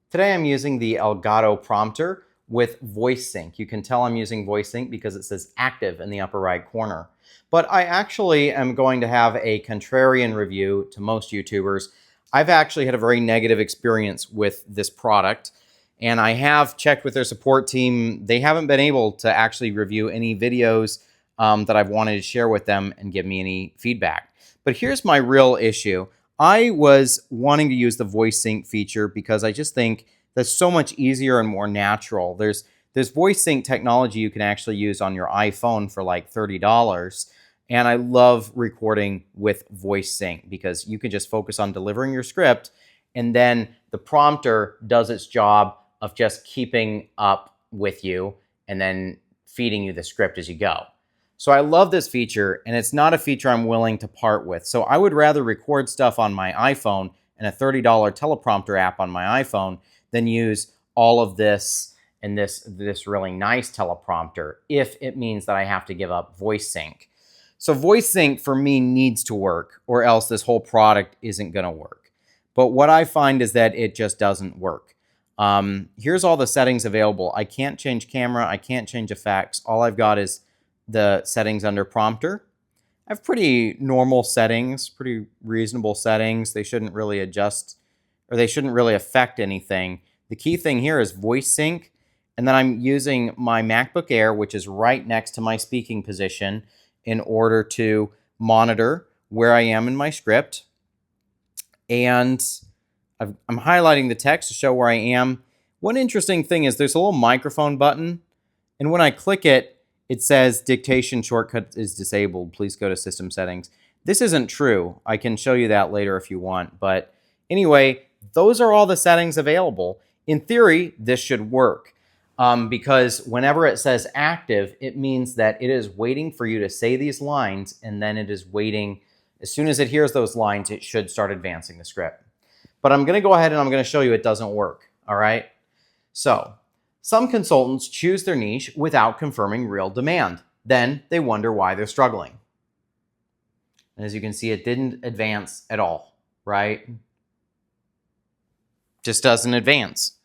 Today I'm using the Elgato Prompter with Voice Sync. You can tell I'm using Voice Sync because it says active in the upper right corner. But I actually am going to have a contrarian review to most YouTubers. I've actually had a very negative experience with this product, and I have checked with their support team. They haven't been able to actually review any videos that I've wanted to share with them and give me any feedback. But here's my real issue. I was wanting to use the voice sync feature because I just think that's so much easier and more natural. There's voice sync technology you can actually use on your iPhone for like $30. And I love recording with voice sync because you can just focus on delivering your script, and then the prompter does its job of just keeping up with you and then feeding you the script as you go. So I love this feature, and it's not a feature I'm willing to part with. So I would rather record stuff on my iPhone and a $30 teleprompter app on my iPhone than use all of this and this really nice teleprompter if it means that I have to give up voice sync. So voice sync for me needs to work, or else this whole product isn't going to work. But what I find is that it just doesn't work. Here's all the settings available. I can't change camera. I can't change effects. All I've got is the settings under prompter. I have pretty normal settings, pretty reasonable settings. They shouldn't really adjust, or they shouldn't really affect anything. The key thing here is voice sync, and then I'm using my MacBook Air, which is right next to my speaking position, in order to monitor where I am in my script. And I'm highlighting the text to show where I am. One interesting thing is there's a little microphone button, and when I click it, it says dictation shortcut is disabled. Please go to system settings. This isn't true. I can show you that later if you want. But anyway, those are all the settings available. In theory, this should work because whenever it says active, it means that it is waiting for you to say these lines, and then it is waiting. As soon as it hears those lines, it should start advancing the script. But I'm going to go ahead and I'm going to show you it doesn't work. All right. So some consultants choose their niche without confirming real demand. Then they wonder why they're struggling. And as you can see, it didn't advance at all, right? Just doesn't advance.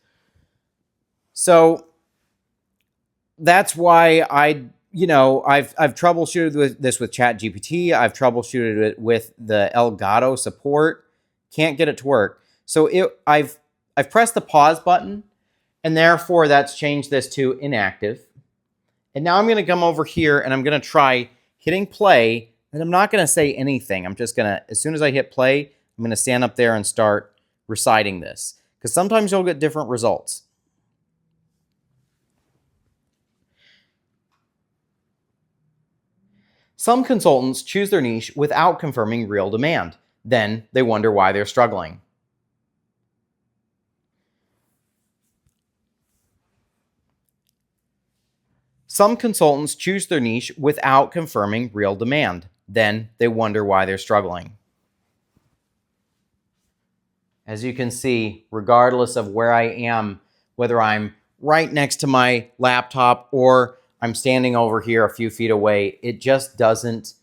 So that's why I've troubleshooted this with ChatGPT. I've troubleshooted it with the Elgato support. Can't get it to work. So I've pressed the pause button, and therefore that's changed this to inactive. And now I'm going to come over here and I'm going to try hitting play, and I'm not going to say anything. I'm just going to, as soon as I hit play, I'm going to stand up there and start reciting this, because sometimes you'll get different results. Some consultants choose their niche without confirming real demand. Then they wonder why they're struggling. Some consultants choose their niche without confirming real demand. Then they wonder why they're struggling. As you can see, regardless of where I am, whether I'm right next to my laptop or I'm standing over here a few feet away, it just doesn't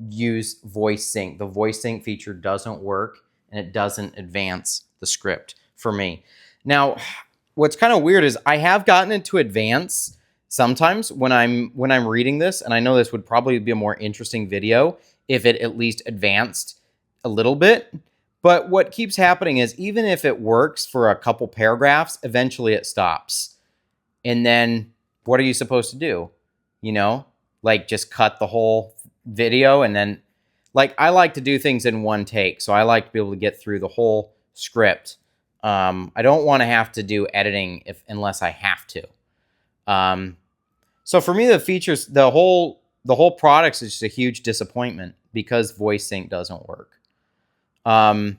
use voice sync. The voice sync feature doesn't work, and it doesn't advance the script for me. Now, what's kind of weird is I have gotten it to advance sometimes when I'm reading this, and I know this would probably be a more interesting video if it at least advanced a little bit. But what keeps happening is even if it works for a couple paragraphs, eventually it stops. And then what are you supposed to do? You know, like just cut the whole video, and then, like, I like to do things in one take. So I like to be able to get through the whole script. I don't want to have to do editing unless I have to. So for me, the features, the whole product is just a huge disappointment because voice sync doesn't work. And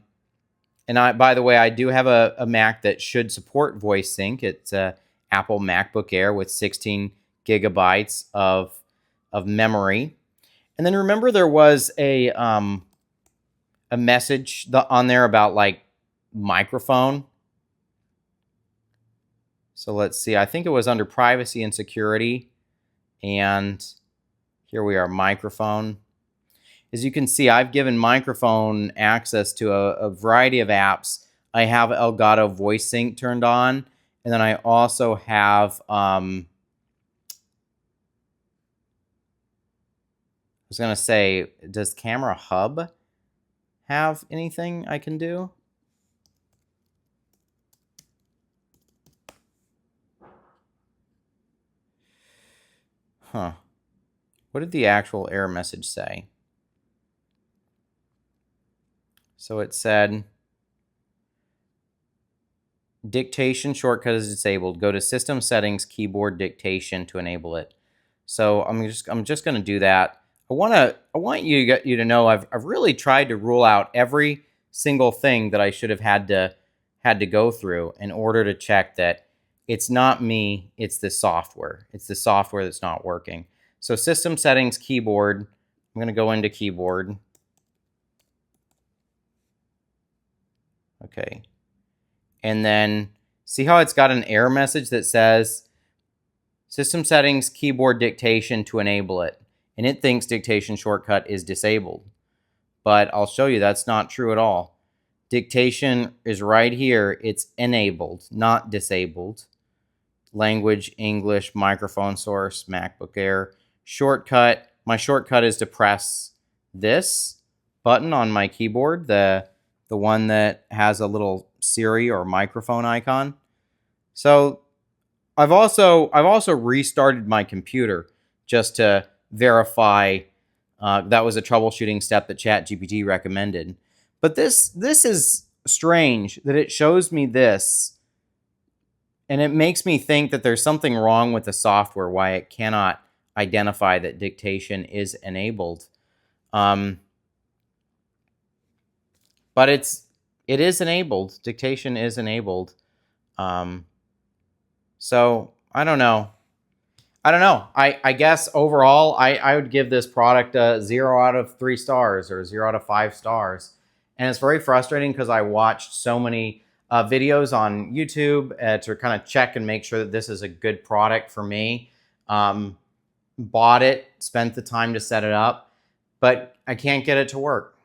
by the way, I do have a Mac that should support voice sync. It's a Apple MacBook Air with 16 gigabytes of memory. And then remember, there was a message on there about like microphone. So let's see. I think it was under privacy and security. And here we are, microphone. As you can see, I've given microphone access to a variety of apps. I have Elgato Voice Sync turned on, and then I also have, I was going to say, does Camera Hub have anything I can do? Huh. What did the actual error message say? So it said, dictation shortcut is disabled. Go to System Settings, Keyboard Dictation to enable it. So I'm just going to do that. I want you to know I've really tried to rule out every single thing that I should have had to go through in order to check that it's not me, it's the software. It's the software that's not working. So System Settings, Keyboard. I'm going to go into Keyboard. Okay. And then see how it's got an error message that says System Settings, Keyboard Dictation to enable it. And it thinks dictation shortcut is disabled. But I'll show you that's not true at all. Dictation is right here. It's enabled, not disabled. Language, English, microphone source, MacBook Air. Shortcut, my shortcut is to press this button on my keyboard, the one that has a little Siri or microphone icon. So I've also restarted my computer just to verify that was a troubleshooting step that ChatGPT recommended. But this is strange that it shows me this, and it makes me think that there's something wrong with the software, why it cannot identify that dictation is enabled. But it is enabled. Dictation is enabled. So I don't know. I guess overall, I would give this product a 0 out of 3 stars or 0 out of 5 stars. And it's very frustrating because I watched so many videos on YouTube to kind of check and make sure that this is a good product for me. Bought it, spent the time to set it up, but I can't get it to work.